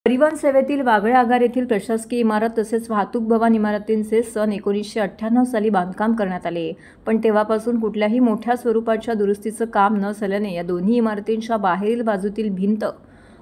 परिवहन सेवेतील वागळे आगार येथील प्रशासकीय इमारत तसेच वाहतूक भवन इमारतींचे सन 1998 साली बांधकाम करण्यात आले, पण तेव्हापासून कुठल्याही मोठ्या स्वरूपाच्या दुरुस्तीचं काम न झाल्याने या दोन्ही इमारतींच्या बाहेरील बाजूतील भिंत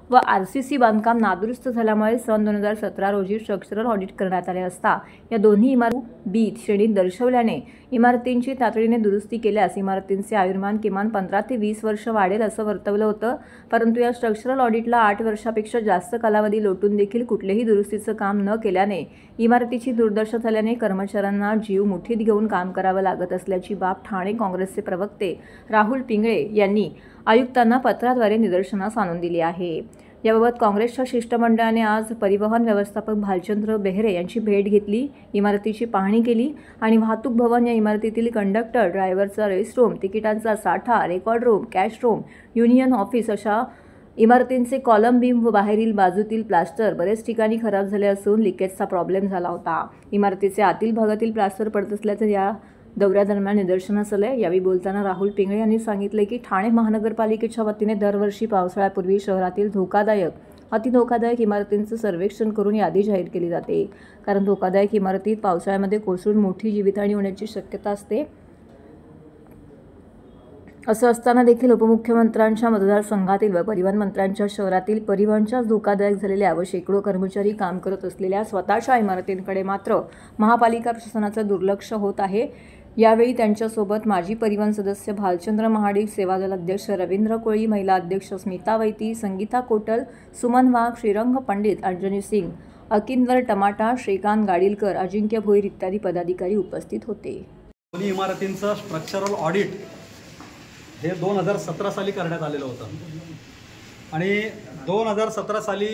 व आरसीसी बांधकाम नादुरुस्त झाल्यामुळे सन 2017 रोजी स्ट्रक्चरल ऑडिट करण्यात आले असता या दोन्ही इमारती बी श्रेणीत दर्शवल्याने इमारतींची तातडीने दुरुस्ती केल्यास इमारतींचे आयुर्मान किमान 15 ते 20 वर्ष वाढेल असं वर्तवलं होतं, परंतु या स्ट्रक्चरल ऑडिटला 8 वर्षापेक्षा जास्त कालावधी लोटून देखील कुठलेही दुरुस्तीचं काम न केल्याने इमारतीची दुर्दशा झाल्याने कर्मचाऱ्यांना जीव मुठीत घेऊन काम करावं लागत असल्याची बाब ठाणे काँग्रेसचे प्रवक्ते राहुल पिंगळे यांनी आयुक्तांना पत्राद्वारे निदर्शनास आणून दिली आहे। याबाबत काँग्रेसच्या शिष्टमंडळाने आज परिवहन व्यवस्थापक भालचंद्र बेहरे यांची भेट घेतली, इमारतीची पाहणी केली आणि वाहतूक भवन या इमारतीतील कंडक्टर, ड्रायव्हरचा रेस्ट रूम, तिकिटांचा साठा, record room, cash room, union office अशा इमारतींचे कॉलम बीम व बाहेरील बाजूतील प्लास्टर बरेच ठिकाणी खराब झाले असून लिकेजचा प्रॉब्लेम झाला होता। इमारतीचे आतील भागातील प्लास्टर पडत असल्याचे या दौऱ्यादरम्यान निदर्शनास आले। यावेळी बोलताना राहुल पिंगळे यांनी सांगितले की ठाणे महानगरपालिकेच्या वतीने दरवर्षी पावसाळ्यापूर्वी शहरातील धोकादायक, अतिधोकादायक इमारतींचं सर्वेक्षण करून यादी जाहीर केली जाते, कारण धोकादायक इमारतीत पावसाळ्यामध्ये कोसळून मोठी जीवितहानी होण्याची शक्यता असते। असं असताना देखील उपमुख्यमंत्र्यांच्या मतदारसंघातील व परिवहन मंत्र्यांच्या शहरातील परिवहनच्याच धोकादायक झालेल्या व शेकडो कर्मचारी काम करत असलेल्या स्वतःच्या इमारतींकडे मात्र महापालिका प्रशासनाचं दुर्लक्ष होत आहे। यावेळी त्यांच्यासोबत माजी परिवहन सदस्य भालचंद्र महाडिक, सेवादल अध्यक्ष रवींद्र कोळी, महिला अध्यक्ष स्मिता वैती, संगीता कोटल, सुमन वाघ, श्रीरंग पंडित, अंजनी सिंग, अकिंदर टमाटा, श्रीकांत गाडीलकर, अजिंक्य भोईर इत्यादी पदाधिकारी उपस्थित होते। दोन्ही इमारतींचं स्ट्रक्चरल ऑडिट हे 2017 साली करण्यात आलेलं होतं आणि 2017 साली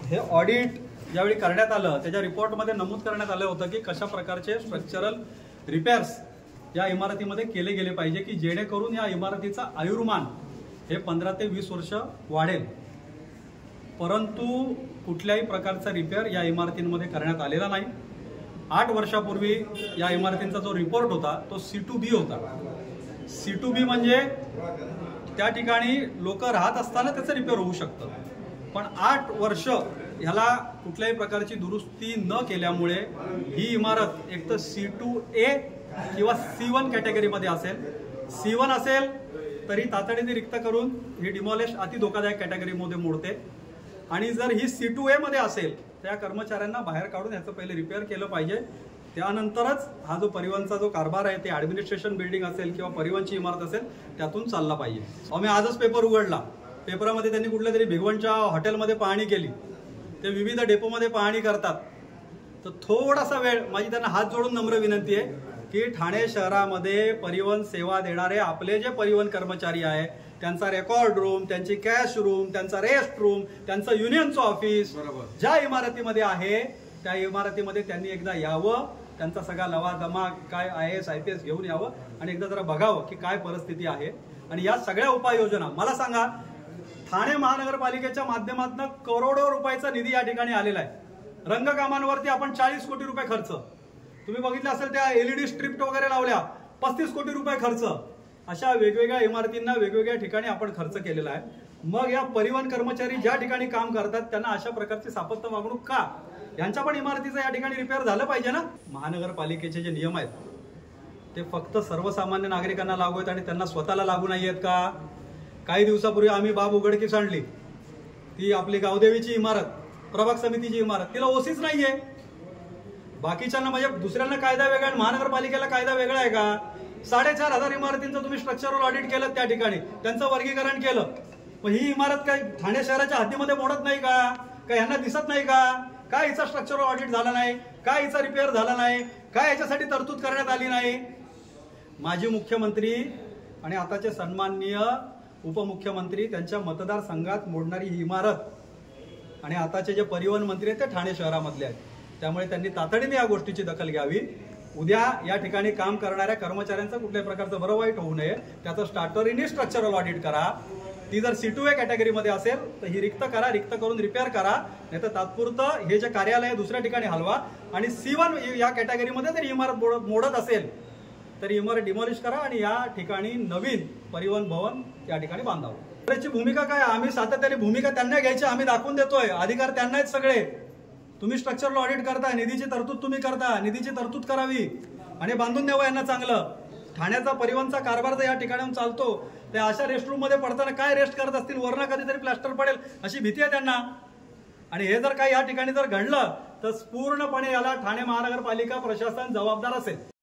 हे ऑडिट ज्यावेळी करण्यात आलं त्याच्या रिपोर्टमध्ये नमूद करण्यात आलं होतं की कशा प्रकारचे स्ट्रक्चरल रिपेअर्स या इमारतीमध्ये केले गेले पाहिजे की जेणेकरून या इमारतीचा आयुर्मान हे 15 ते 20 वर्ष वाढेल, परंतु कुठल्याही प्रकारचा रिपेअर या इमारतींमध्ये करण्यात आलेला नाही। 8 वर्षापूर्वी या इमारतींचा जो रिपोर्ट होता तो C2B होता। C2B म्हणजे त्या ठिकाणी लोक राहत असताना त्याचं रिपेअर होऊ शकतं, पण 8 वर्ष ह्याला कुठल्याही प्रकारची दुरुस्ती न केल्यामुळे ही इमारत एक तर C2A किंवा C1 कॅटेगरीमध्ये असेल। C1 असेल तरी तातडीने रिक्त करून ही डिमॉलिश अति धोकादायक कॅटेगरीमध्ये मोडते आणि जर ही C2A मध्ये असेल त्या कर्मचाऱ्यांना बाहेर काढून ह्याचं पहिले रिपेअर केलं पाहिजे, त्यानंतरच हा जो परिवहनचा जो कारभार आहे ते ॲडमिनिस्ट्रेशन बिल्डिंग असेल किंवा परिवहनची इमारत असेल त्यातून चालला पाहिजे। आम्ही आजच पेपर उघडला, पेपरामध्ये त्यांनी कुठल्या तरी भिगवणच्या हॉटेलमध्ये पाहणी केली, ते विविध डेपोमध्ये पाहणी करतात, तर थोडासा वेळ माझी त्यांना हात जोडून नम्र विनंती आहे की ठाणे शहरामध्ये परिवहन सेवा देणारे आपले जे परिवहन कर्मचारी आहे त्यांचा रेकॉर्ड रूम, त्यांची कॅश रूम, त्यांचा रेस्ट रूम, त्यांचं युनियनचं ऑफिस ज्या इमारतीमध्ये आहे त्या इमारतीमध्ये त्यांनी एकदा यावं, त्यांचा सगळा लवादमा काय IAS IPS घेऊन यावं आणि एकदा जरा बघावं की काय परिस्थिती आहे। आणि या सगळ्या उपाययोजना मला सांगा, ठाणे महानगरपालिकेच्या माध्यमातून करोडो रुपयाचा निधी या ठिकाणी आलेला आहे। रंगकामांवरती आपण 40 कोटी रुपये खर्च, तुम्ही बघितलं असेल त्या LED स्ट्रिप्ट वगैरे लावल्या 35 कोटी रुपये खर्च, अशा वेगवेगळ्या इमारतींना वेगवेगळ्या ठिकाणी आपण खर्च केलेला आहे। मग या परिवहन कर्मचारी ज्या ठिकाणी काम करतात त्यांना अशा प्रकारची सापत्य वागणूक का? यांच्या पण इमारतीचं या ठिकाणी रिपेअर झालं पाहिजे ना। महानगरपालिकेचे जे नियम आहेत ते फक्त सर्वसामान्य नागरिकांना लागू आहेत आणि त्यांना स्वतःला लागू नाही आहेत का? काही दिवसापूर्वी आम्ही बाब उघडकीस आणली, ती आपली गावदेवीची इमारत, प्रभाग समितीची इमारत, तिला ओसीच नाहीये। बाकीच्यांना म्हणजे दुसऱ्यांना कायदा वेगळा आणि महानगरपालिकेला कायदा वेगळा आहे का? 4500 इमारतींचं तुम्ही स्ट्रक्चरल ऑडिट केलं, त्या ठिकाणी त्यांचं वर्गीकरण केलं, मग ही इमारत काय ठाणे शहराच्या हद्दीमध्ये मोडत नाही का? काय यांना दिसत नाही का? काय हिचा स्ट्रक्चरल ऑडिट झाला नाही? काय हिचा रिपेअर झाला नाही? काय याच्यासाठी तरतूद करण्यात आली नाही? माजी मुख्यमंत्री आणि आताचे सन्माननीय उपमुख्यमंत्री त्यांच्या मतदारसंघात मोडणारी ही इमारत आणि आताचे जे परिवहन मंत्री आहेत ते ठाणे शहरामधले आहेत, त्यामुळे त्यांनी तातडीने या गोष्टीची दखल घ्यावी। उद्या या ठिकाणी काम करणाऱ्या कर्मचाऱ्यांचं कुठल्याही प्रकारचं बरं वाईट होऊ नये त्याचं स्टार्टरीने स्ट्रक्चरल ऑडिट करा। ती जर C2A कॅटेगरीमध्ये असेल तर ही रिक्त करा, रिक्त करून रिपेअर करा, नाही तर तात्पुरतं हे जे कार्यालय दुसऱ्या ठिकाणी हलवा आणि C1 या कॅटेगरीमध्ये जर इमारत मोडत असेल तर इमारत डिमॉलिश करा आणि या ठिकाणी नवीन परिवहन भवन या ठिकाणी बांधावं। त्याची भूमिका काय? आम्ही सातत्याने भूमिका त्यांना घ्यायची, आम्ही दाखवून देतोय. अधिकार त्यांना आहेत सगळे. तुम्ही स्ट्रक्चरल ऑडिट करताय, निधीची तरतूद तुम्ही करता, निधीची तरतूद करावी आणि बांधून द्यावं यांना चांगलं. ठाण्याचा परिवहनचा कारभार जर या ठिकाणाहून चालतो, त्या अशा रेस्टरूम मध्ये पडताना काय रेस्ट करत असतील, वरनं कधीतरी प्लास्टर पडेल अशी भीती आहे त्यांना. आणि हे जर काही या ठिकाणी जर घडलं तर पूर्णपणे याला ठाणे महानगरपालिका प्रशासन जबाबदार असेल.